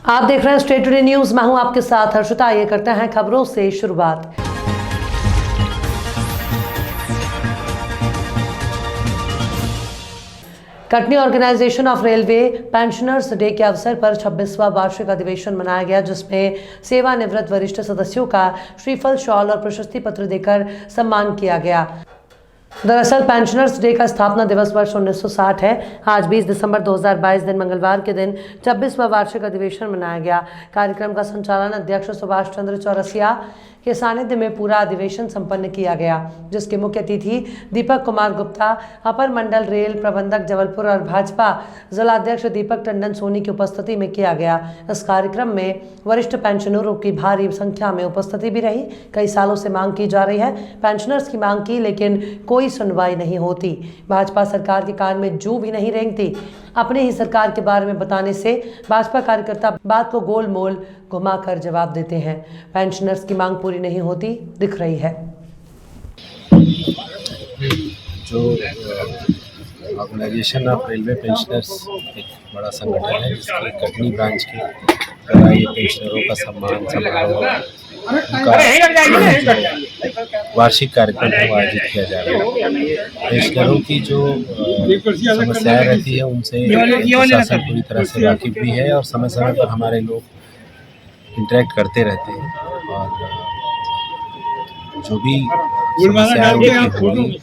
आप देख रहे हैं स्टेट टुडे न्यूज। मैं हूं आपके साथ हर्षिता। ये करते हैं खबरों से शुरुआत। Katni organisation of railway pensioners day के अवसर पर 26वां वार्षिक अधिवेशन मनाया गया, जिसमें सेवानिवृत्त वरिष्ठ सदस्यों का श्रीफल, शॉल और प्रशस्ति पत्र देकर सम्मान किया गया। दरअसल पेंशनर्स डे का स्थापना दिवस वर्ष 1960 है। आज 20 दिसंबर 2022 दिन मंगलवार के दिन 26वां वार्षिक अधिवेशन मनाया गया। कार्यक्रम का संचालन अध्यक्ष सुभाष चंद्र चौरसिया के सानिध्य में पूरा अधिवेशन संपन्न किया गया, जिसके मुख्य अतिथि दीपक कुमार गुप्ता, अपर मंडल रेल प्रबंधक जबलपुर और भाजपा जिलाध्यक्ष दीपक टंडन सोनी की उपस्थिति में किया गया। इस कार्यक्रम में वरिष्ठ पेंशनरों की भारी संख्या में उपस्थिति भी रही। कई सालों से मांग की जा रही है पेंशनर्स की मांग की, लेकिन कोई सुनवाई नहीं होती। भाजपा सरकार के कान में जूं भी नहीं रेंगती। अपने ही सरकार के बारे में बताने से भाजपा कार्यकर्ता बात को गोल मोल घुमाकर जवाब देते हैं। पेंशनर्स की मांग पूरी नहीं होती दिख रही है। जो ऑर्गेनाइजेशन ऑफ रेलवे पेंशनर्स एक बड़ा संगठन है, जिसके कटनी ब्रांच के द्वारा ये पेंशनरों का सम्मान समारोह उनका वार्षिक कार्यक्रम आयोजित किया जा रहा है। पेंशनरों की जो समस्याएं रहती है उनसे प्रशासन पूरी तरह से वाकिफ भी है और समय समय पर हमारे लोग इंटरेक्ट करते रहते हैं और जो भी समस्याएं उनकी होंगी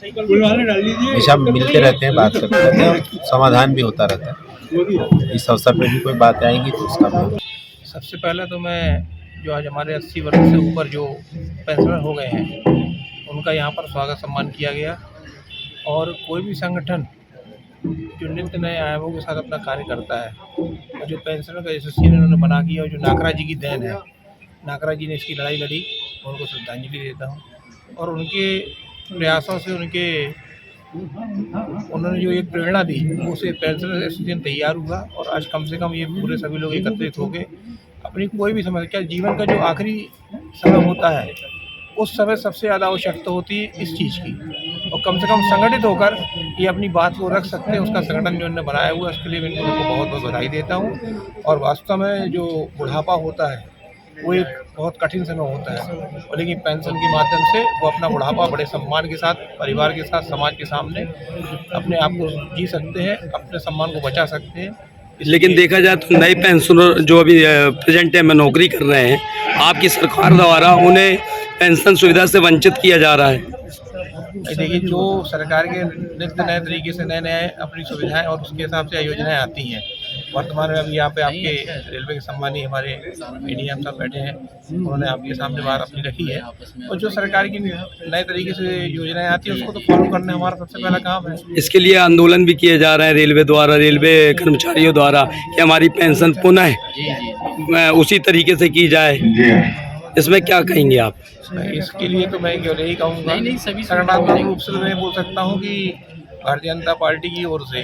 हमेशा मिलते रहते हैं, बात करते रहते हैं और समाधान भी होता रहता है। इस अवसर पर भी कोई बात आएगी तो उसका सबसे पहले तो मैं जो आज हमारे 80 वर्ष से ऊपर जो पेंशनर हो गए हैं उनका यहाँ पर स्वागत सम्मान किया गया। और कोई भी संगठन जो नित्य नए आयामों के साथ अपना कार्य करता है और जो पेंशनर का एसोसिएशन उन्होंने बना किया और जो नाकरा जी की देन है, नाकरा जी ने इसकी लड़ाई लड़ी, उनको श्रद्धांजलि देता हूँ। और उनके प्रयासों से उन्होंने जो एक प्रेरणा दी उसे पेंशनर एसोसिएशन तैयार हुआ और आज कम से कम ये पूरे सभी लोग एकत्रित होकर अपनी कोई भी समस्या, जीवन का जो आखिरी समय होता है उस समय सबसे ज़्यादा आवश्यकता होती है इस चीज़ की, और कम से कम संगठित होकर ये अपनी बात को रख सकते हैं। उसका संगठन जो उन्होंने बनाया हुआ है उसके लिए मैं उनको बहुत बहुत बधाई देता हूँ। और वास्तव में जो बुढ़ापा होता है वो एक बहुत कठिन समय होता है, और लेकिन पेंशन के माध्यम से वो अपना बुढ़ापा बड़े सम्मान के साथ, परिवार के साथ, समाज के सामने अपने आप को जी सकते हैं, अपने सम्मान को बचा सकते हैं। लेकिन देखा जाए तो नए पेंशनर जो अभी प्रेजेंट टाइम में नौकरी कर रहे हैं, आपकी सरकार द्वारा उन्हें पेंशन सुविधा से वंचित किया जा रहा है। देखिए, जो सरकार के नित्य नए तरीके से नए अपनी सुविधाएं और उसके हिसाब से योजनाएं आती हैं। वर्तमान में अभी यहाँ पे आपके रेलवे के सम्मानीय हमारे एडीएम साहब बैठे हैं, उन्होंने आपके सामने बात अपनी रखी है। और जो सरकार की नए तरीके से योजनाएं आती है उसको तो फॉलो करना हमारा सबसे पहला काम है। इसके लिए आंदोलन भी किए जा रहे हैं रेलवे द्वारा, रेलवे कर्मचारियों द्वारा, कि हमारी पेंशन पुनः उसी तरीके से की जाए। इसमें क्या कहेंगे आप? इसके लिए तो मैं केवल यही कहूँगा, संगठनात्मक रूप से मैं बोल सकता हूँ कि भारतीय जनता पार्टी की ओर से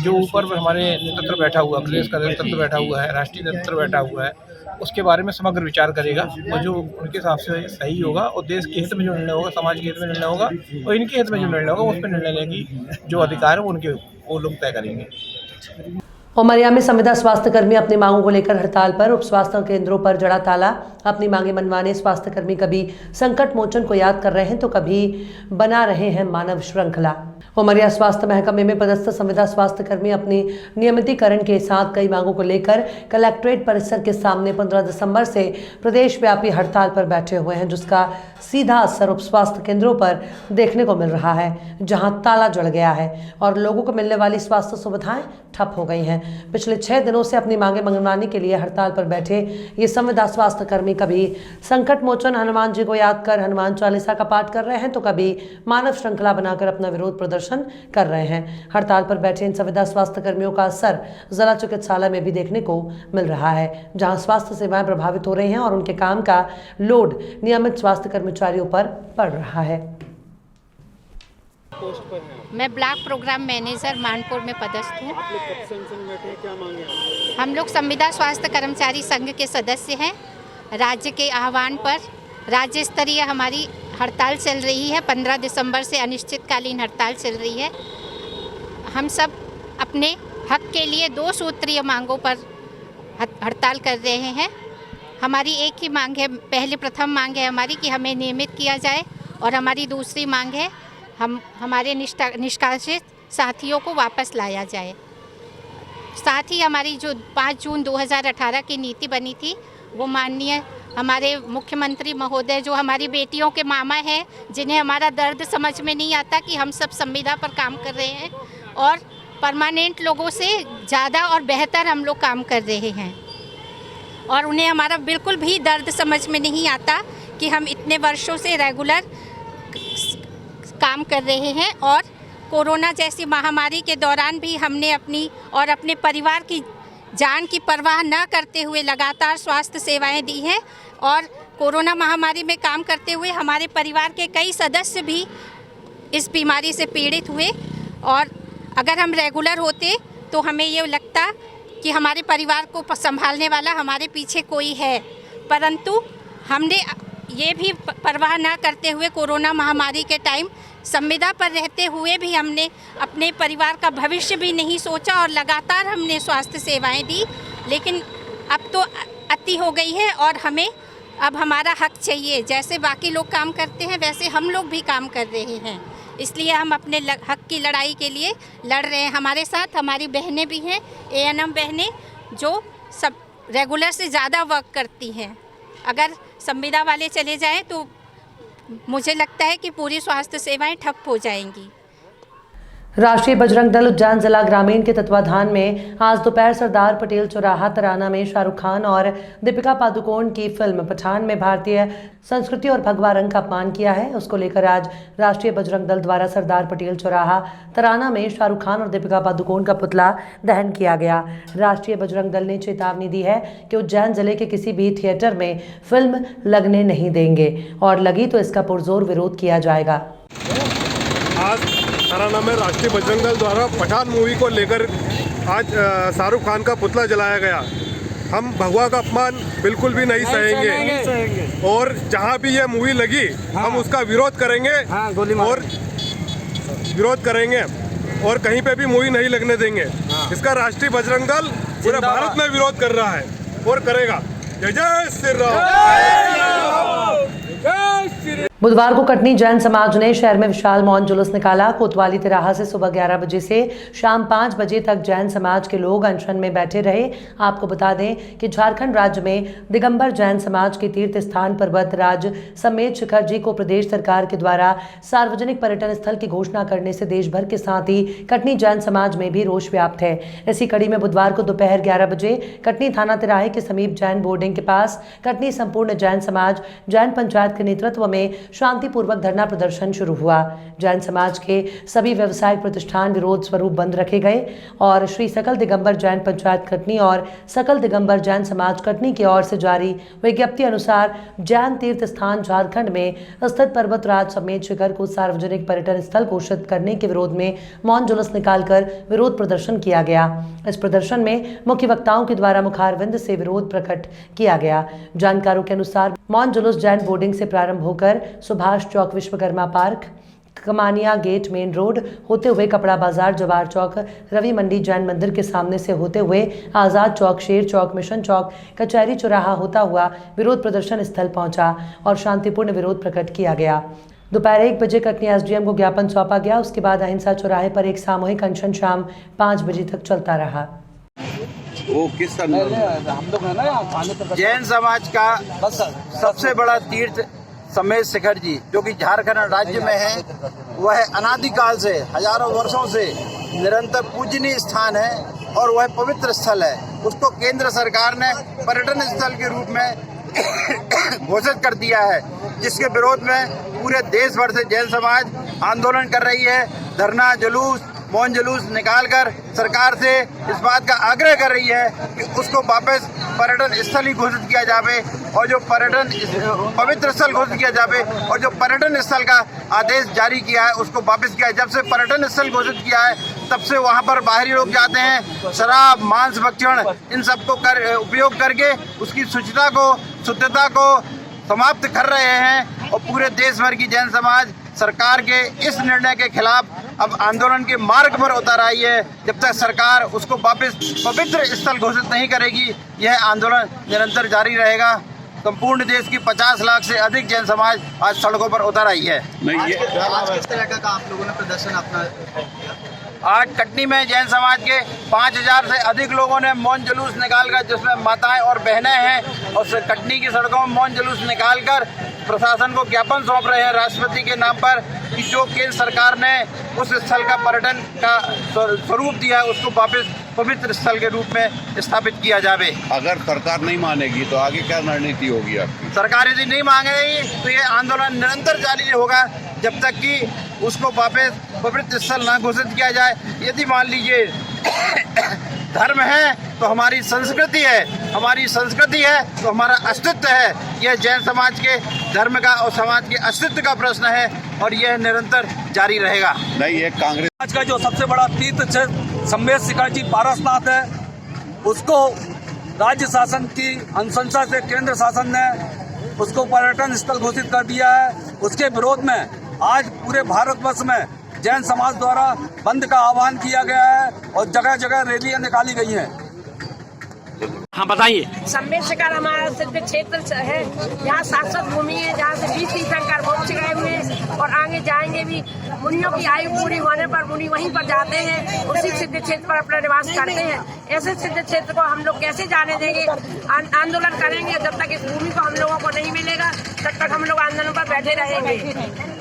जो ऊपर हमारे नेतृत्व बैठा हुआ, प्रदेश का नेतृत्व बैठा हुआ है, राष्ट्रीय नेतृत्व बैठा हुआ है, उसके बारे में समग्र विचार करेगा और जो उनके हिसाब से सही होगा और देश के हित में जो निर्णय होगा, समाज के हित में निर्णय होगा और इनके हित में जो निर्णय होगा उस पर निर्णय लेने की जो अधिकार है उनके वो लोग तय करेंगे। उमरिया में संविदा स्वास्थ्य कर्मी अपनी मांगों को लेकर हड़ताल पर। उप स्वास्थ्य केंद्रों पर जड़ा ताला। अपनी मांगे मनवाने स्वास्थ्य कर्मी कभी संकट मोचन को याद कर रहे हैं तो कभी बना रहे हैं मानव श्रृंखला। उमरिया स्वास्थ्य महकमे में पदस्थ संविदा स्वास्थ्य कर्मी अपनी नियमितीकरण के साथ कई मांगों को लेकर कलेक्ट्रेट परिसर के सामने 15 दिसंबर से प्रदेश व्यापी हड़ताल पर बैठे हुए हैं, जिसका सीधा असर उप स्वास्थ्य केंद्रों पर देखने को मिल रहा है, जहां ताला जड़ गया है और लोगों को मिलने वाली स्वास्थ्य सुविधाएं ठप हो गई हैं। पिछले 6 दिनों से अपनी मांगे मनवाने के लिए हड़ताल पर बैठे ये संविदा स्वास्थ्य कर्मी कभी संकट मोचन हनुमान जी को याद कर हनुमान चालीसा का पाठ कर रहे हैं तो कभी मानव श्रृंखला बनाकर अपना विरोध प्रदर्शन कर रहे हैं। हड़ताल पर बैठे इन संविदा स्वास्थ्य कर्मियों का असर जिला चिकित्सालय में भी देखने को मिल रहा है, जहां स्वास्थ्य सेवाएं प्रभावित हो रही हैं और उनके काम का लोड नियमित स्वास्थ्य कर्मचारियों पर पड़ रहा है। मैं ब्लॉक प्रोग्राम मैनेजर मानपुर में पदस्थ हूँ। हम लोग संविदा स्वास्थ्य कर्मचारी संघ के सदस्य हैं। राज्य के आह्वान पर राज्य स्तरीय हमारी हड़ताल चल रही है। 15 दिसंबर से अनिश्चितकालीन हड़ताल चल रही है। हम सब अपने हक के लिए 2 सूत्रीय मांगों पर हड़ताल कर रहे हैं। हमारी एक ही मांग है, पहले प्रथम मांग है हमारी कि हमें नियमित किया जाए, और हमारी दूसरी मांग है हमारे निष्कासित साथियों को वापस लाया जाए। साथ ही हमारी जो 5 जून 2018 की नीति बनी थी, वो माननीय हमारे मुख्यमंत्री महोदय, जो हमारी बेटियों के मामा हैं, जिन्हें हमारा दर्द समझ में नहीं आता कि हम सब संविदा पर काम कर रहे हैं और परमानेंट लोगों से ज़्यादा और बेहतर हम लोग काम कर रहे हैं, और उन्हें हमारा बिल्कुल भी दर्द समझ में नहीं आता कि हम इतने वर्षों से रेगुलर काम कर रहे हैं, और कोरोना जैसी महामारी के दौरान भी हमने अपने परिवार की जान की परवाह न करते हुए लगातार स्वास्थ्य सेवाएं दी हैं, और कोरोना महामारी में काम करते हुए हमारे परिवार के कई सदस्य भी इस बीमारी से पीड़ित हुए। और अगर हम रेगुलर होते तो हमें ये लगता कि हमारे परिवार को संभालने वाला हमारे पीछे कोई है, परंतु हमने ये भी परवाह ना करते हुए कोरोना महामारी के टाइम संविदा पर रहते हुए भी हमने अपने परिवार का भविष्य भी नहीं सोचा, और लगातार हमने स्वास्थ्य सेवाएं दी। लेकिन अब तो अति हो गई है, और हमें अब हमारा हक चाहिए। जैसे बाकी लोग काम करते हैं वैसे हम लोग भी काम कर रहे हैं, इसलिए हम अपने हक की लड़ाई के लिए लड़ रहे हैं। हमारे साथ हमारी बहनें भी हैं, ANM बहनें, जो सब रेगुलर से ज़्यादा वर्क करती हैं। अगर संविदा वाले चले जाएं तो मुझे लगता है कि पूरी स्वास्थ्य सेवाएं ठप हो जाएंगी। राष्ट्रीय बजरंग दल उज्जैन जिला ग्रामीण के तत्वाधान में आज दोपहर सरदार पटेल चौराहा तराना में शाहरुख खान और दीपिका पादुकोण की फिल्म पठान में भारतीय संस्कृति और भगवा रंग का अपमान किया है। उसको लेकर आज राष्ट्रीय बजरंग दल द्वारा सरदार पटेल चौराहा तराना में शाहरुख खान और दीपिका पादुकोण का पुतला दहन किया गया। राष्ट्रीय बजरंग दल ने चेतावनी दी है कि उज्जैन जिले के किसी भी थिएटर में फिल्म लगने नहीं देंगे, और लगी तो इसका पुरजोर विरोध किया जाएगा। आज तराना में राष्ट्रीय बजरंग दल द्वारा पठान मूवी को लेकर आज शाहरुख खान का पुतला जलाया गया। हम भगवा का अपमान बिल्कुल भी नहीं सहेंगे, और जहां भी ये मूवी लगी हम उसका विरोध करेंगे, और विरोध करेंगे, और कहीं पे भी मूवी नहीं लगने देंगे। इसका राष्ट्रीय बजरंग दल पूरे भारत में विरोध कर रहा है और करेगा। जय जय श्री राम। बुधवार को कटनी जैन समाज ने शहर में विशाल मौन जुलूस निकाला। कोतवाली तिराहा से सुबह 11 बजे से शाम 5 बजे तक जैन समाज के लोग अनशन में बैठे रहे। आपको बता दें कि झारखंड राज्य में दिगंबर जैन समाज के तीर्थ स्थान पर्वतराज समेत शिखर जी को प्रदेश सरकार के द्वारा सार्वजनिक पर्यटन स्थल की घोषणा करने से देश भर के साथ ही कटनी जैन समाज में भी रोष व्याप्त है। इसी कड़ी में बुधवार को दोपहर 11 बजे कटनी थाना तिराहे के समीप जैन बोर्डिंग के पास कटनी संपूर्ण जैन समाज जैन पंचायत के नेतृत्व में शांतिपूर्वक धरना प्रदर्शन शुरू हुआ। जैन समाज के सभी व्यवसायिक प्रतिष्ठान विरोध स्वरूप बंद रखे गए, और श्री सकल दिगंबर जैन पंचायत कटनी और सकल दिगंबर जैन समाज कटनी की ओर से जारी विज्ञप्ति अनुसार जैन तीर्थ स्थान झारखंड में स्थित पर्वतराज समेत शिखर को सार्वजनिक पर्यटन स्थल घोषित करने के विरोध में मौन जुलूस निकालकर विरोध प्रदर्शन किया गया। इस प्रदर्शन में मुख्य वक्ताओं के द्वारा मुखारविंद से विरोध प्रकट किया गया। जानकारों के अनुसार मौन जुलूस जैन बोर्डिंग से प्रारंभ होकर Subhash Chowk Vishwakarma park Kamania gate main road होते हुए कपड़ा बाजार जवार चौक रवि मंडी जैन मंदिर के सामने से होते हुए आज़ाद चौक शेर चौक मिशन चौक कचहरी चौराहा होता हुआ विरोध प्रदर्शन स्थल पहुंचा और शांतिपूर्ण विरोध प्रकट किया गया। दोपहर 1 बजे कटनी SDM को ज्ञापन सौंपा गया। उसके बाद अहिंसा चौराहे पर एक सामूहिक अनशन शाम 5 बजे तक चलता रहा। वो किस जैन समाज का सबसे बड़ा तीर्थ समेत शिखर जी जो कि झारखंड राज्य में है, वह अनादिकाल से हजारों वर्षों से निरंतर पूजनीय स्थान है और वह पवित्र स्थल है। उसको केंद्र सरकार ने पर्यटन स्थल के रूप में घोषित कर दिया है, जिसके विरोध में पूरे देश भर से जैन समाज आंदोलन कर रही है। धरना जुलूस मौन जुलूस निकालकर सरकार से इस बात का आग्रह कर रही है कि उसको वापस पर्यटन स्थल ही घोषित किया जावे, और जो पर्यटन पवित्र स्थल घोषित किया जावे, और जो पर्यटन स्थल का आदेश जारी किया है उसको वापस किया है। जब से पर्यटन स्थल घोषित किया है तब से वहां पर बाहरी लोग जाते हैं, शराब मांस भक्षण इन सबको उपयोग करके उसकी शुचिता को शुद्धता को समाप्त कर रहे हैं, और पूरे देश भर की जैन समाज सरकार के इस निर्णय के खिलाफ अब आंदोलन के मार्ग पर उतर आई है। जब तक सरकार उसको वापस पवित्र स्थल घोषित नहीं करेगी, यह आंदोलन निरंतर जारी रहेगा। संपूर्ण देश की 50 लाख से अधिक जैन समाज आज सड़कों पर उतर आई है। आज किस तरह का आप लोगों ने प्रदर्शन अपना आज कटनी में जैन समाज के 5000 से अधिक लोगों ने मौन जुलूस निकालकर, जिसमें माताएं और बहनें हैं, और कटनी की सड़कों में मौन जुलूस निकालकर प्रशासन को ज्ञापन सौंप रहे हैं राष्ट्रपति के नाम पर कि जो केंद्र सरकार ने उस स्थल का पर्यटन का स्वरूप दिया है उसको वापस पवित्र स्थल के रूप में स्थापित किया जावे। अगर सरकार नहीं मानेगी तो आगे क्या रणनीति होगी आपकी? सरकार यदि नहीं मांगेगी तो ये आंदोलन निरंतर जारी होगा जब तक कि उसको वापस पवित्र स्थल न घोषित किया जाए। यदि मान लीजिए धर्म है तो हमारी संस्कृति है, हमारी संस्कृति है तो हमारा अस्तित्व है। यह जैन समाज के धर्म का और समाज के अस्तित्व का प्रश्न है और यह निरंतर जारी रहेगा। नहीं, ये कांग्रेस आज का जो सबसे बड़ा तीर्थ क्षेत्र सम्मेद शिखर जी पारसनाथ है, उसको राज्य शासन की अनुशंसा से केंद्र शासन ने उसको पर्यटन स्थल घोषित कर दिया है। उसके विरोध में आज पूरे भारतवर्ष में जैन समाज द्वारा बंद का आह्वान किया गया है और जगह जगह रैलियां निकाली गई हैं। हाँ बताइए। सम्मेद शिखर हमारा सिद्ध क्षेत्र है, यहाँ शाश्वत भूमि है जहाँ से 20 तीर्थंकर मोक्ष गए हुए हैं और आगे जाएंगे भी। मुनियों की आयु पूरी होने पर मुनि वहीं पर जाते हैं, उसी सिद्ध क्षेत्र पर अपना निवास करते हैं। ऐसे सिद्ध क्षेत्र को हम लोग कैसे जाने देंगे? आंदोलन करेंगे जब तक इस भूमि को हम लोगों को नहीं मिलेगा, तब तक हम लोग आंदोलन पर बैठे रहेंगे।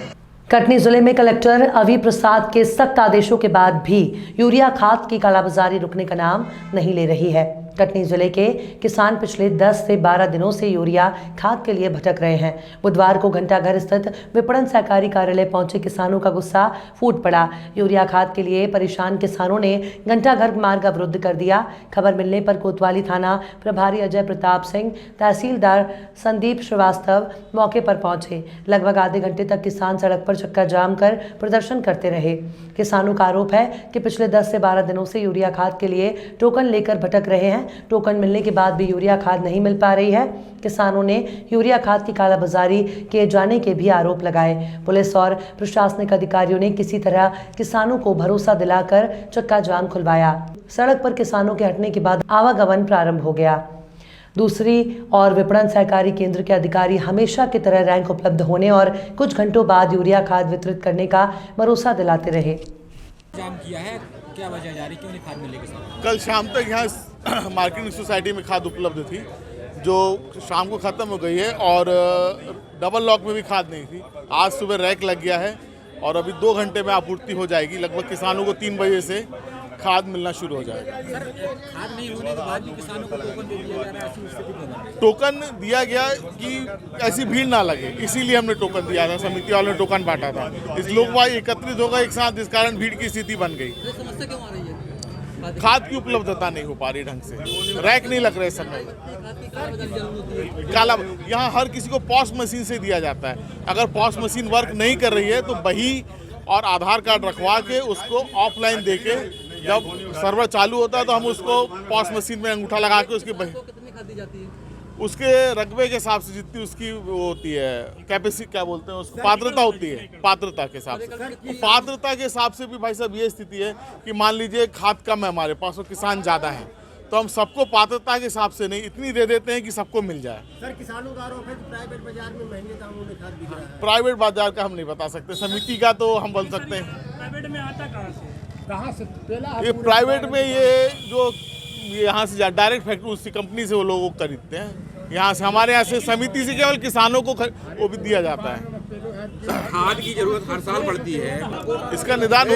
कटनी जिले में कलेक्टर अवी प्रसाद के सख्त आदेशों के बाद भी यूरिया खाद की कालाबाजारी रुकने का नाम नहीं ले रही है। कटनी जिले के किसान पिछले 10 से 12 दिनों से यूरिया खाद के लिए भटक रहे हैं। बुधवार को घंटाघर स्थित विपणन सहकारी कार्यालय पहुंचे किसानों का गुस्सा फूट पड़ा। यूरिया खाद के लिए परेशान किसानों ने घंटाघर मार्ग अवरुद्ध कर दिया। खबर मिलने पर कोतवाली थाना प्रभारी अजय प्रताप सिंह, तहसीलदार संदीप श्रीवास्तव मौके पर पहुंचे। लगभग आधे घंटे तक किसान सड़क पर चक्का जाम कर प्रदर्शन करते रहे। किसानों का आरोप है कि पिछले 10 से 12 दिनों से यूरिया खाद के लिए टोकन लेकर भटक रहे हैं। टोकन मिलने के बाद भी यूरिया खाद नहीं मिल पा रही है। किसानों ने यूरिया खाद की कालाबाजारी किए जाने के भी आरोप लगाए। पुलिस और प्रशासनिक अधिकारियों ने किसी तरह किसानों को भरोसा दिलाकर चक्का जाम खुलवाया। सड़क पर किसानों के हटने के बाद आवागमन प्रारंभ हो गया। दूसरी ओर विपणन सहकारी केंद्र के अधिकारी हमेशा की तरह रैंक उपलब्ध होने और कुछ घंटों बाद यूरिया खाद वितरित करने का भरोसा दिलाते रहे। जाम किया है, क्या वजह जारी, क्यों नहीं खाद मिलेगी? कल शाम तक यहाँ मार्केटिंग सोसाइटी में खाद उपलब्ध थी, जो शाम को ख़त्म हो गई है, और डबल लॉक में भी खाद नहीं थी। आज सुबह रैक लग गया है और अभी 2 घंटे में आपूर्ति हो जाएगी। लगभग किसानों को 3 बजे से खाद मिलना शुरू हो जाएगा। सर, खाद नहीं होने के बाद भी किसानों को टोकन दे दिया जा रहा है, ऐसी स्थिति बन रही है। टोकन दिया गया कि ऐसी भीड़ ना लगे, इसीलिए हमने टोकन दिया था। समिति वालों ने टोकन बांटा था। इस लोग एकत्रित होगा एक साथ, जिस कारण भीड़ की स्थिति बन गई। समस्या क्यों आ रही है? खाद की उपलब्धता नहीं हो पा रही ढंग से, रैक नहीं लग रहे समय काला। यहाँ हर किसी को पॉस मशीन से दिया जाता है। अगर पॉस मशीन वर्क नहीं कर रही है तो बही और आधार कार्ड रखवा के उसको ऑफलाइन दे के, जब सर्वर चालू होता है तो हम उसको पॉस मशीन में अंगूठा लगा के उसकी बही, उसके रकबे के हिसाब से जितनी उसकी वो होती है कैपेसिटी, क्या बोलते हैं उसको, पात्रता होती है, पात्रता के हिसाब से। पात्रता के हिसाब से भी भाई साहब ये स्थिति है कि मान लीजिए खाद कम है हमारे पास और किसान ज़्यादा है, तो हम सबको पात्रता के हिसाब से नहीं इतनी दे देते हैं कि सबको मिल जाए। सर, किसानों का आरोप है कि प्राइवेट बाजार में महंगे दामों में खाद बिक रहा है। प्राइवेट बाजार का हम नहीं बता सकते, समिति का तो हम बोल सकते हैं। प्राइवेट में आता कहाँ से? ये प्राइवेट में ये जो यहाँ से डायरेक्ट फैक्ट्री उसी कंपनी से वो लोग खरीदते हैं। यहाँ से हमारे यहाँ से समिति से केवल किसानों को वो भी दिया जाता है। खाद की जरूरत हर साल पड़ती है, इसका निदान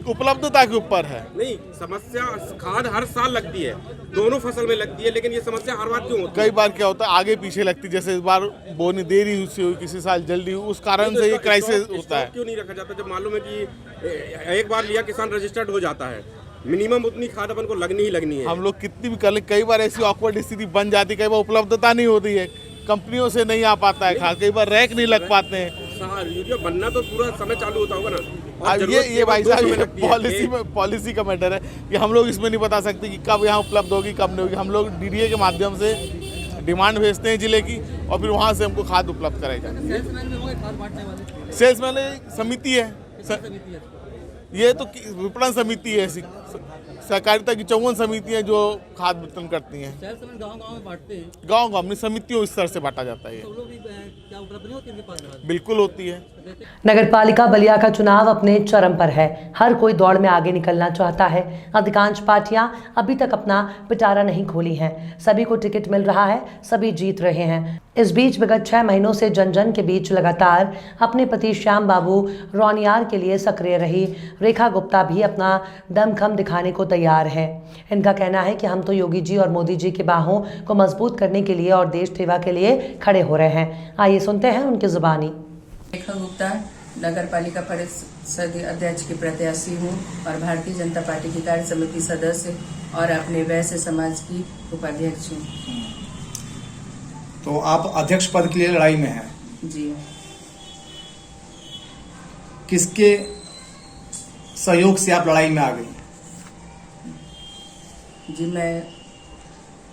उपलब्धता के ऊपर है। नहीं, समस्या खाद हर साल लगती है, दोनों फसल में लगती है, लेकिन ये समस्या हर बार क्यों होती है? कई बार क्या होता है आगे पीछे लगती, जैसे इस बार बोनी देरी हुई, किसी साल जल्दी हुई, उस कारण से ये क्राइसिस होता है। क्यों नहीं रखा जाता जब मालूम है कि एक बार लिया किसान रजिस्टर्ड हो जाता है? मिनिमम उतनी खाद अपन को लगनी ही लगनी है। हम लोग कितनी भी कर ले, कई बार ऐसी ऑकवर्ड स्थिति बन जाती, कई बार उपलब्धता नहीं होती है, कंपनियों से नहीं आ पाता है खाद, कई बार रैक नहीं लग पाते हैं। यूरिया बनना तो पूरा समय चालू होता होगा ना। ये भाई साहब पॉलिसी का मैटर है कि हम लोग इसमें नहीं बता सकते कि कब यहाँ उपलब्ध होगी कब नहीं होगी। हम लोग DDA के माध्यम से डिमांड भेजते हैं जिले की और फिर वहाँ से हमको खाद उपलब्ध कराई जाती है। सेल्समैन समिति है, ये तो विपणन समिति है, सहकारिता की 54 समितियाँ जो खाद वितरण करती हैं। गाँव-गाँव में बांटते हैं, गाँव अपनी समितियों स्तर से बांटा जाता है। क्या उपलब्ध नहीं होती इनके पास? बिल्कुल होती है। नगर पालिका बलिया का चुनाव अपने चरम पर है। हर कोई दौड़ में आगे निकलना चाहता है। अधिकांश पार्टियां अभी तक अपना पिटारा नहीं खोली हैं। सभी को टिकट मिल रहा है, सभी जीत रहे हैं। इस बीच विगत 6 महीनों से जन जन के बीच लगातार अपने पति श्याम बाबू रौनियार के लिए सक्रिय रही रेखा गुप्ता भी अपना दमखम दिखाने को तैयार है। इनका कहना है कि हम तो योगी जी और मोदी जी की बाहों को मजबूत करने के लिए और देश सेवा के लिए खड़े हो रहे हैं। आइए सुनते हैं उनकी जुबानी। रेखा गुप्ता नगर पालिका परिषद अध्यक्ष की प्रत्याशी हूँ और भारतीय जनता पार्टी की कार्य समिति सदस्य और अपने वैश्य समाज की उपाध्यक्ष हूँ। तो आप अध्यक्ष पद के लिए लड़ाई में हैं? जी। किसके सहयोग से आप लड़ाई में आ गई? जी, मैं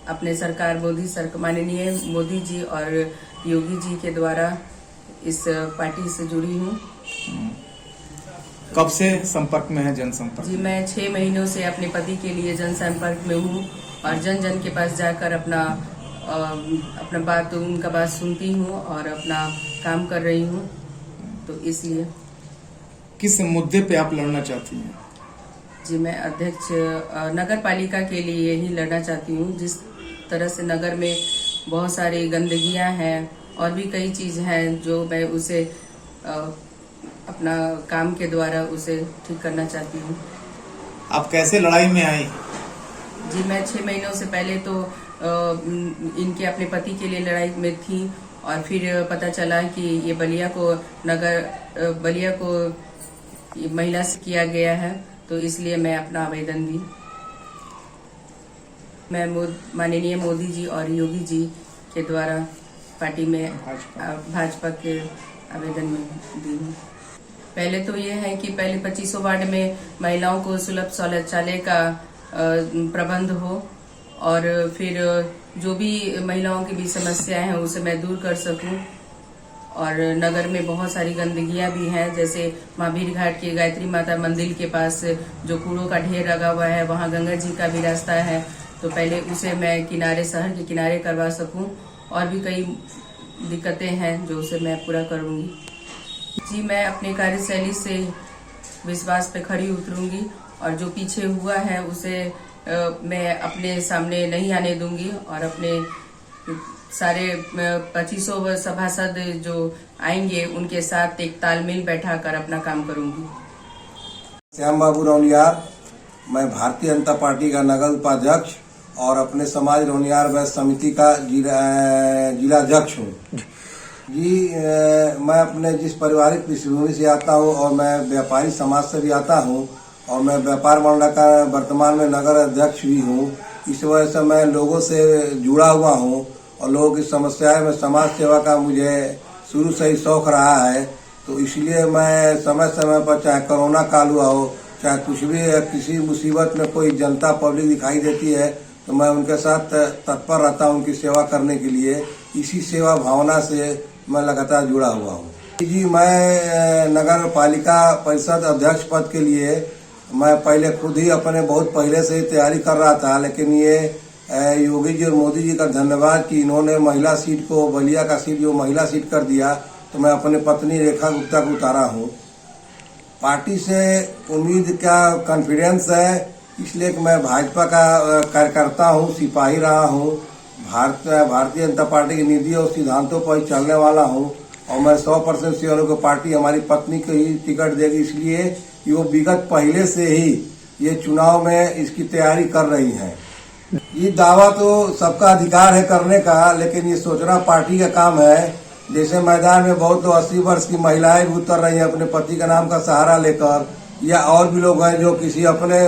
अपने सरकार माननीय मोदी जी और योगी जी के द्वारा इस पार्टी से जुड़ी हूँ। कब से संपर्क में है, जनसंपर्क? जी, मैं 6 महीनों से अपने पति के लिए जनसंपर्क में हूँ और जन जन के पास जाकर अपना उनका बात सुनती हूँ और अपना काम कर रही हूँ। तो इसलिए किस मुद्दे पे आप लड़ना चाहती हैं? जी, मैं अध्यक्ष नगर पालिका के लिए ही लड़ना चाहती हूँ। जिस तरह से नगर में बहुत सारी गंदगियाँ हैं और भी कई चीज़ हैं जो मैं उसे अपना काम के द्वारा उसे ठीक करना चाहती हूँ। आप कैसे लड़ाई में आई? जी, मैं 6 महीनों से पहले तो इनके अपने पति के लिए लड़ाई में थी और फिर पता चला कि ये बलिया को महिला से किया गया है, तो इसलिए मैं अपना आवेदन दी। मैं माननीय मोदी जी और योगी जी के द्वारा पार्टी में भाजपा के आवेदन में दी हूँ। पहले तो ये है कि पहले 25 वार्ड में महिलाओं को सुलभ शौचालय का प्रबंध हो और फिर जो भी महिलाओं की भी समस्याएं हैं उसे मैं दूर कर सकूं। और नगर में बहुत सारी गंदगियां भी हैं, जैसे महावीर घाट के गायत्री माता मंदिर के पास जो कूड़ों का ढेर लगा हुआ है, वहां गंगा जी का भी रास्ता है, तो पहले उसे मैं शहर के किनारे करवा सकूं। और भी कई दिक्कतें हैं जो उसे मैं पूरा करूंगी। जी, मैं अपने कार्यशैली से विश्वास पे खड़ी उतरूंगी और जो पीछे हुआ है उसे मैं अपने सामने नहीं आने दूंगी और अपने सारे 2500 सभासद जो आएंगे उनके साथ एक तालमेल बैठाकर अपना काम करूंगी। श्याम बाबू रौनियार, मैं भारतीय जनता पार्टी का नगर उपाध्यक्ष और अपने समाज रौनियार वैश्य समिति का जिला अध्यक्ष हूँ। जी, मैं अपने जिस पारिवारिक पृष्ठभूमि से आता हूँ और मैं व्यापारी समाज से भी आता हूँ और मैं व्यापार मंडल का वर्तमान में नगर अध्यक्ष भी हूँ। इस वजह से मैं लोगों से जुड़ा हुआ हूँ और लोगों की समस्याएं में समाज सेवा का मुझे शुरू से ही शौक रहा है। तो इसलिए मैं समय समय पर, चाहे कोरोना काल हुआ हो, चाहे कुछ भी किसी मुसीबत में कोई जनता पब्लिक दिखाई देती है, तो मैं उनके साथ तत्पर रहता हूँ उनकी सेवा करने के लिए। इसी सेवा भावना से मैं लगातार जुड़ा हुआ हूँ। जी, मैं नगर पालिका परिषद अध्यक्ष पद के लिए मैं पहले खुद ही अपने बहुत पहले से ही तैयारी कर रहा था, लेकिन ये योगी जी और मोदी जी का धन्यवाद कि इन्होंने महिला सीट को, बलिया का सीट जो महिला सीट कर दिया, तो मैं अपने पत्नी रेखा गुप्ता को उतारा हूँ। पार्टी से उम्मीद का कॉन्फिडेंस है, इसलिए कि मैं भाजपा का कार्यकर्ता हूँ, सिपाही रहा हूँ, भारतीय जनता पार्टी की नीति और सिद्धांतों पर चलने वाला हूँ और मैं 100% श्योर हूँ कि पार्टी हमारी पत्नी को ही टिकट देगी, इसलिए कि वो विगत पहले से ही ये चुनाव में इसकी तैयारी कर रही है। ये दावा तो सबका अधिकार है करने का, लेकिन ये सोचना पार्टी का काम है। जैसे मैदान में बहुत 80 वर्ष की महिलाएं भी उतर रही हैं अपने पति का नाम का सहारा लेकर, या और भी लोग हैं जो किसी अपने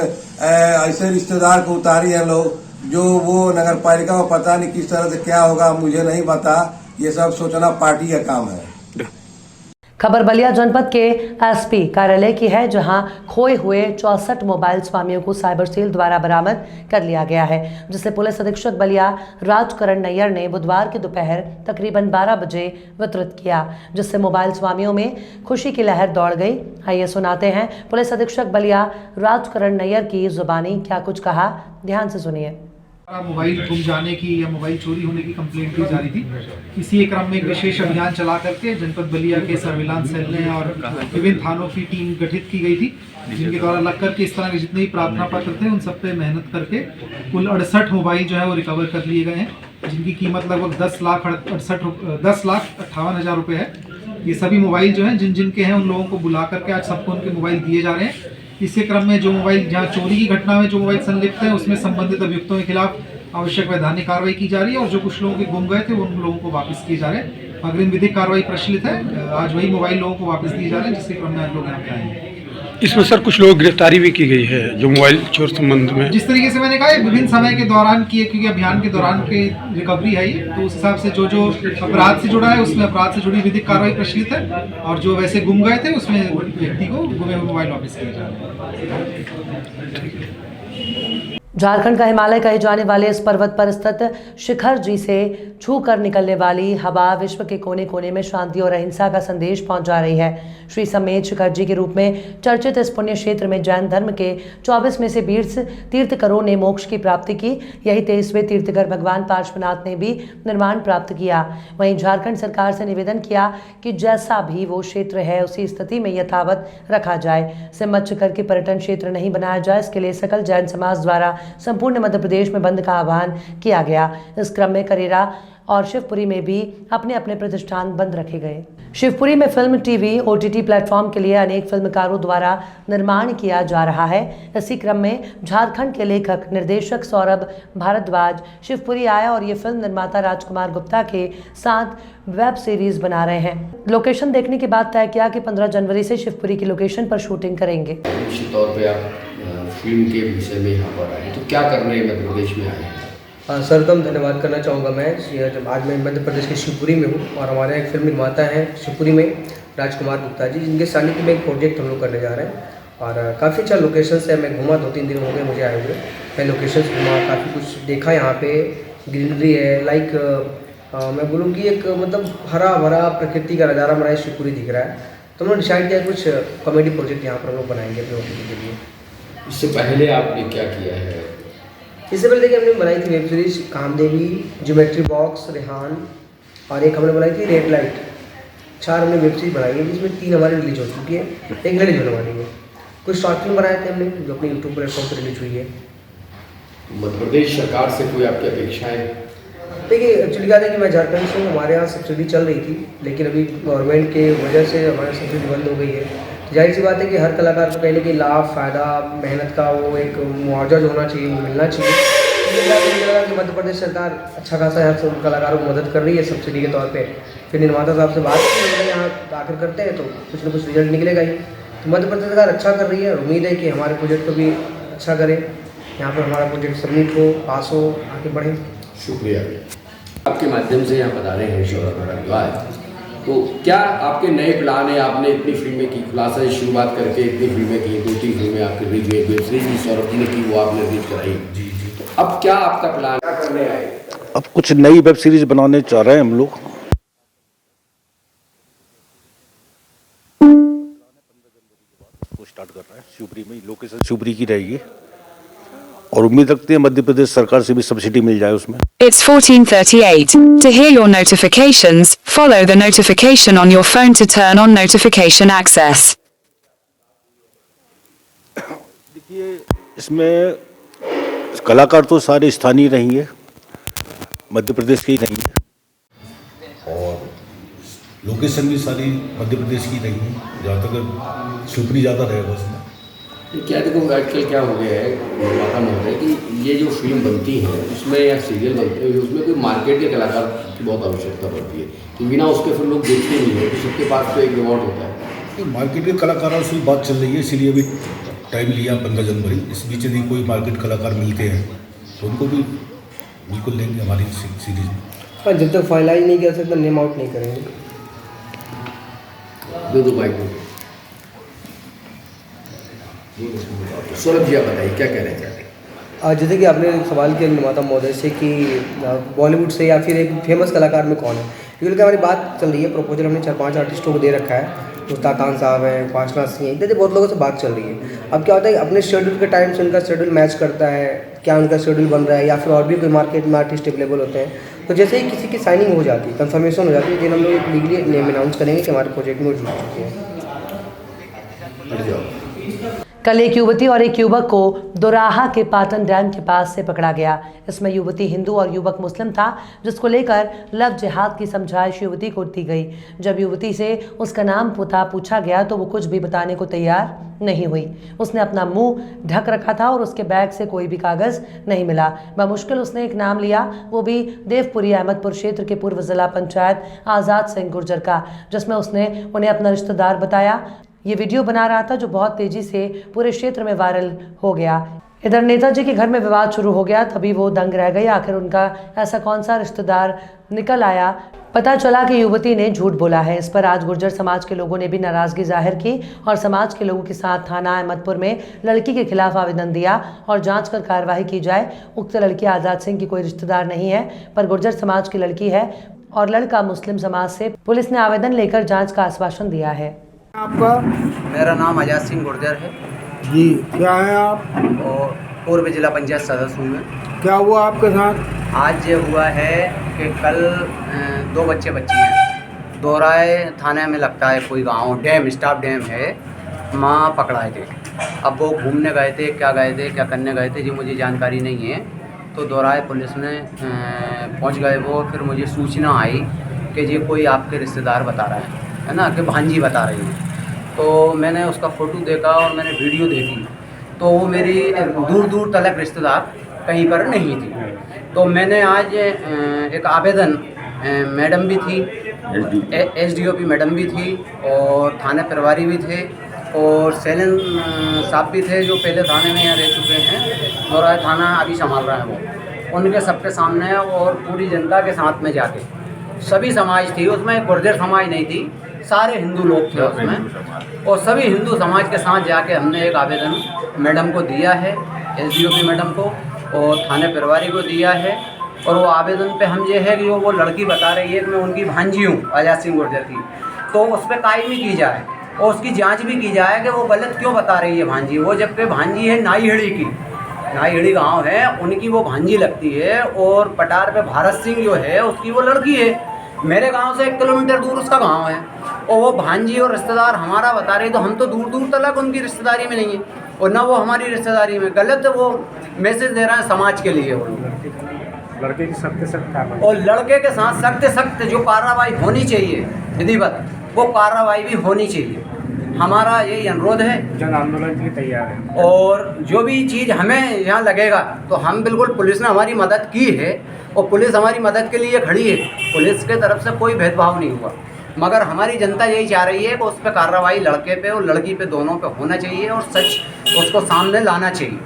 ऐसे रिश्तेदार को उतारी है लोग, जो वो नगर पालिका में पता नहीं किस तरह से क्या होगा, मुझे नहीं पता। ये सब सोचना पार्टी का काम है। खबर बलिया जनपद के एसपी कार्यालय की है, जहां खोए हुए 64 मोबाइल स्वामियों को साइबर सेल द्वारा बरामद कर लिया गया है, जिसे पुलिस अधीक्षक बलिया राजकरण नैयर ने बुधवार की दोपहर तकरीबन 12 बजे वितरित किया, जिससे मोबाइल स्वामियों में खुशी की लहर दौड़ गई। आइए सुनाते हैं पुलिस अधीक्षक बलिया राजकरण नैयर की जुबानी क्या कुछ कहा, ध्यान से सुनिए। मोबाइल गुम जाने की या मोबाइल चोरी होने की कंप्लेंट दी जा रही थी। इसी क्रम में एक विशेष अभियान चला करके जनपद बलिया के सर्विलांस सेल ने और विभिन्न थानों की टीम गठित की गई थी, जिनके द्वारा लग करके इस तरह के जितने भी प्रार्थना पत्र थे उन सब पे मेहनत करके कुल 68 मोबाइल जो है वो रिकवर कर लिए गए हैं, जिनकी कीमत लगभग 10,58,000 रुपये है। ये सभी मोबाइल जो हैं जिनके हैं उन लोगों को बुला करके आज सबको उनके मोबाइल दिए जा रहे हैं। इसी क्रम में जो मोबाइल जहां चोरी की घटना में जो मोबाइल संलिप्त है उसमें संबंधित अभियुक्तों के खिलाफ आवश्यक वैधानिक कार्रवाई की जा रही है और जो कुछ लोगों के गुम गए थे उन लोगों को वापस किए जा रहे हैं। अग्रिम विधिक कार्रवाई प्रचलित है, आज वही मोबाइल लोगों को वापस दिए जा रहे हैं, जिसके क्रम में आज लोग यहाँ पे आए हैं। इसमें सर कुछ लोग गिरफ्तारी भी की गई है जो मोबाइल चोर संबंध में। जिस तरीके से मैंने कहा विभिन्न समय के दौरान किए, क्योंकि अभियान के दौरान की रिकवरी है ये, तो उस हिसाब से जो अपराध से जुड़ा है उसमें अपराध से जुड़ी विधिक कार्रवाई प्रचलित है और जो वैसे गुम गए थे उसमें व्यक्ति को गुमे हुए मोबाइल वापस किए जा रहे हैं। झारखंड का हिमालय कहे जाने वाले इस पर्वत पर स्थित शिखर जी से छू कर निकलने वाली हवा विश्व के कोने कोने में शांति और अहिंसा का संदेश पहुंचा रही है। श्री समेत शिखर जी के रूप में चर्चित इस पुण्य क्षेत्र में जैन धर्म के 24 में से 20 तीर्थकरों ने मोक्ष की प्राप्ति की। यही 23वें तीर्थकर भगवान पार्श्वनाथ ने भी निर्वाण प्राप्त किया। वहीं झारखंड सरकार से निवेदन किया कि जैसा भी वो क्षेत्र है उसी स्थिति में यथावत रखा जाए, सिमत शिखर के पर्यटन क्षेत्र नहीं बनाया जाए। इसके लिए सकल जैन समाज द्वारा संपूर्ण मध्य प्रदेश में बंद का आह्वान किया गया। इस क्रम में करेरा और शिवपुरी में भी अपने अपने प्रतिष्ठान बंद रखे गए। शिवपुरी में फिल्म, टीवी, OTT प्लेटफॉर्म के लिए अनेक फिल्मकारों द्वारा निर्माण किया जा रहा है। इसी क्रम में झारखंड के लेखक निर्देशक सौरभ भारद्वाज शिवपुरी आया और ये फिल्म निर्माता राजकुमार गुप्ता के साथ वेब सीरीज बना रहे हैं। लोकेशन देखने के बाद तय किया कि 15 जनवरी से शिवपुरी की लोकेशन पर शूटिंग करेंगे। निश्चित तौर पे आप फिल्म के विषय में यहाँ पर आए, तो क्या करने मध्य प्रदेश में आए? सर्वप्रथम धन्यवाद करना चाहूँगा मैं, जब आज मैं मध्य प्रदेश के शिवपुरी में हूँ और हमारे एक फिल्म निर्माता हैं शिवपुरी में राजकुमार गुप्ता जी, जिनके सानिध्य में एक प्रोजेक्ट हम लोग करने जा रहे हैं और काफ़ी अच्छा लोकेशंस है। मैं घूमा, 2-3 दिन हो गए मुझे आए हुए, मैं लोकेशंस घूमा, काफ़ी कुछ देखा। यहाँ पे ग्रीनरी है, लाइक मैं बोलूँ कि एक मतलब हरा भरा प्रकृति का नज़ारा हमारा शिवपुरी दिख रहा है। तो हमने डिसाइड किया कुछ कॉमेडी प्रोजेक्ट यहाँ पर हम लोग बनाएंगे अपने OTT के लिए। इससे पहले आपने क्या किया है? इससे पहले देखिए हमने बनाई थी web series Kamdevi, geometry box, Rehan और एक हमने बनाई थी रेड लाइट। 4 हमने वेब सीरीज बनाई है, जिसमें 3 हमारी रिलीज हो चुकी है, एक रिलीज होने वाली है। कुछ शॉर्ट फिल्म बनाए थे हमने जो अपने यूट्यूब प्लेटफॉर्म पर रिलीज हुई है। मध्य प्रदेश सरकार से कोई आपकी अपेक्षाएं? देखिए एक्चुअली क्या था कि मैं झारखंड से हूँ, हमारे यहाँ सब्सिडी चल रही थी, लेकिन अभी गवर्नमेंट के वजह से हमारी सब्सिडी बंद हो गई है। जाहिर सी बात है कि हर कलाकार को कहीं ना कहीं लाभ, फ़ायदा, मेहनत का वो एक मुआवजा जो होना चाहिए वो मिलना चाहिए। मुझे लगा कि मध्य प्रदेश सरकार अच्छा खासा हर कलाकारों को मदद कर रही है सब्सिडी के तौर पे। फिर निर्माता साहब से बात की, यहाँ आखिर करते हैं तो कुछ ना कुछ रिजल्ट निकलेगा ही। तो मध्य प्रदेश सरकार अच्छा कर रही है, उम्मीद है कि हमारे प्रोजेक्ट को भी अच्छा करे, यहाँ पर हमारा प्रोजेक्ट सबमिट हो, पास हो, आगे बढ़े। शुक्रिया। आपके माध्यम से यहाँ बता रहे हैं सौरभ भारद्वाज, तो क्या आपके नए प्लान है? आपने इतनी फिल्में की, खुलासा से शुरुआत करके इतनी फिल्में की, 2-3 फिल्में आपकी रिलीज हुई, वेब सीरीज भी सौरभ जी ने की, वो आपने रिलीज कराई। जी। तो अब क्या आपका प्लान, क्या करने आए? अब कुछ नई वेब सीरीज बनाने चाह रहे हैं हम लोग। स्टार्ट कर रहे हैं शिवपुरी में, लोकेशन शिवपुरी की रहेगी और उम्मीद रखते हैं मध्य प्रदेश सरकार से भी सब्सिडी मिल जाए उसमें। It's 14:38. To hear your notifications, follow the notification on your phone to turn on notification access. देखिए इसमें कलाकार तो सारे स्थानीय रहेंगे, मध्य प्रदेश के ही रहेंगे और लोकेशन भी सारी मध्य प्रदेश की रहेंगी, जहाँ तक शिवपुरी ज़्यादा रहेगा उसमें। क्या देखो आजकल क्या हो गया है निर्माता महोदय कि ये जो फिल्म बनती है उसमें या सीरियल बनते हैं उसमें कोई मार्केट के कलाकार की बहुत आवश्यकता पड़ती है कि बिना उसके फिर लोग देखते नहीं है, तो सबके पास तो एक रिवॉर्ड होता है। मार्केट के कलाकारों से बात चल रही है, इसीलिए अभी टाइम लिया 15 जनवरी। इस बीच यदि कोई मार्केट कलाकार मिलते हैं तो उनको भी बिल्कुल लेंगे हमारी सीरीज में। हाँ, जब तक फाइनलाइज नहीं कर सकते नेम आउट नहीं करेंगे। दो बाइक में। सौरभ जी आप बताइए क्या कहना चाहते हैं? जैसे कि आपने सवाल किया निर्माता महोदय से कि बॉलीवुड से या फिर एक फेमस कलाकार में कौन है, क्योंकि हमारी बात चल रही है, प्रपोजल हमने 4-5 आर्टिस्टों को दे रखा है, मुश्ताक खान साहब हैं, उपासना सिंह हैं, इत्यादि बहुत लोगों से बात चल रही है। अब क्या होता है अपने शेड्यूल के टाइम से उनका शेड्यूल मैच करता है, क्या उनका शेड्यूल बन रहा है या फिर और भी कोई मार्केट में आर्टिस्ट अवेलेबल होते हैं, तो जैसे ही किसी की साइनिंग हो जाती है, कंफर्मेशन हो जाती है, दिन हम लोग लीगली नेम अनाउंस करेंगे कि हमारे प्रोजेक्ट में जुड़ चुके हैं। कल एक युवती और एक युवक को दोराहा के पाटन डैम के पास से पकड़ा गया। इसमें युवती हिंदू और युवक मुस्लिम था, जिसको लेकर लव जिहाद की समझाइश युवती को दी गई। जब युवती से उसका नाम पता पूछा गया तो वो कुछ भी बताने को तैयार नहीं हुई। उसने अपना मुंह ढक रखा था और उसके बैग से कोई भी कागज़ नहीं मिला। बमुश्किल उसने एक नाम लिया, वो भी देवपुरी अहमदपुर क्षेत्र के पूर्व जिला पंचायत आज़ाद सिंह गुर्जर का, जिसमें उसने उन्हें अपना रिश्तेदार बताया। ये वीडियो बना रहा था जो बहुत तेजी से पूरे क्षेत्र में वायरल हो गया। इधर नेताजी के घर में विवाद शुरू हो गया, तभी वो दंग रह गई। आखिर उनका ऐसा कौन सा रिश्तेदार निकल आया? पता चला कि युवती ने झूठ बोला है। इस पर आज गुर्जर समाज के लोगों ने भी नाराजगी जाहिर की और समाज के लोगों के साथ थाना अहमदपुर में लड़की के खिलाफ आवेदन दिया और जांच कर कार्रवाई की जाए। उक्त लड़की आज़ाद सिंह की कोई रिश्तेदार नहीं है, पर गुर्जर समाज की लड़की है और लड़का मुस्लिम समाज से। पुलिस ने आवेदन लेकर जाँच का आश्वासन दिया है। आपका? मेरा नाम आज़ाद सिंह गुर्जर है जी। क्या है आप? और पूर्व जिला पंचायत सदस्य हूँ मैं। क्या हुआ आपके साथ? आज ये हुआ है कि कल 2 बच्ची हैं, दोराए थाने में लगता है कोई गांव, डैम स्टाफ डैम है, माँ पकड़ाए थे। अब वो घूमने गए थे, क्या करने गए थे जी मुझे जानकारी नहीं है। तो दोराए पुलिस ने पहुँच गए वो, फिर मुझे सूचना आई कि जी कोई आपके रिश्तेदार बता रहा है ना, कि भांजी बता रही है। तो मैंने उसका फ़ोटो देखा और मैंने वीडियो देखी, तो वो मेरी दूर दूर तलक रिश्तेदार कहीं पर नहीं थी। तो मैंने आज एक आवेदन, मैडम भी थी, SDOP मैडम भी थी और थाने प्रभारी भी थे और सैलन साहब भी थे जो पहले थाने में यहाँ रह चुके हैं, दोराहा थाना अभी संभाल रहे हैं वो। उनके सबके सामने और पूरी जनता के साथ में जाके, सभी समाज थी उसमें, गुर्जर समाज नहीं थी, सारे हिंदू लोग थे उसमें, और सभी हिंदू समाज के साथ जाके हमने एक आवेदन मैडम को दिया है, SDOP मैडम को और थाने प्रभारी को दिया है। और वो आवेदन पे हम ये है कि वो लड़की बता रही है कि मैं उनकी भांजी हूँ आज़ाद सिंह गुर्जर की, तो उस पर कायमी की जाए और उसकी जांच भी की जाए कि वो गलत क्यों बता रही है भांजी। वो जबकि भांजी है नाईहड़ी की, नाईहड़ी गाँव है उनकी, वो भांजी लगती है। और पटार पे भारत सिंह जो है उसकी वो लड़की है, मेरे गांव से 1 किलोमीटर दूर उसका गांव है, और वो भांजी और रिश्तेदार हमारा बता रहे, तो हम तो दूर दूर तक उनकी रिश्तेदारी में नहीं है और ना वो हमारी रिश्तेदारी में। गलत वो मैसेज दे रहे हैं समाज के लिए। वो लड़के की सख्त और लड़के के साथ सख्त जो कार्रवाई होनी चाहिए विधिवत, वो कार्रवाई भी होनी चाहिए। हमारा यही अनुरोध है, जन आंदोलन के लिए तैयार है। और जो भी चीज़ हमें यहाँ लगेगा तो हम बिल्कुल, पुलिस ने हमारी मदद की है और पुलिस हमारी मदद के लिए खड़ी है, पुलिस के तरफ से कोई भेदभाव नहीं हुआ, मगर हमारी जनता यही चाह रही है कि उस पर कार्रवाई लड़के पे और लड़की पे दोनों पे होना चाहिए और सच उसको सामने लाना चाहिए।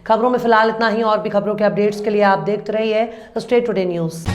खबरों में फिलहाल इतना ही। और भी खबरों के अपडेट्स के लिए आप देखते रहिए स्टेट टुडे न्यूज़।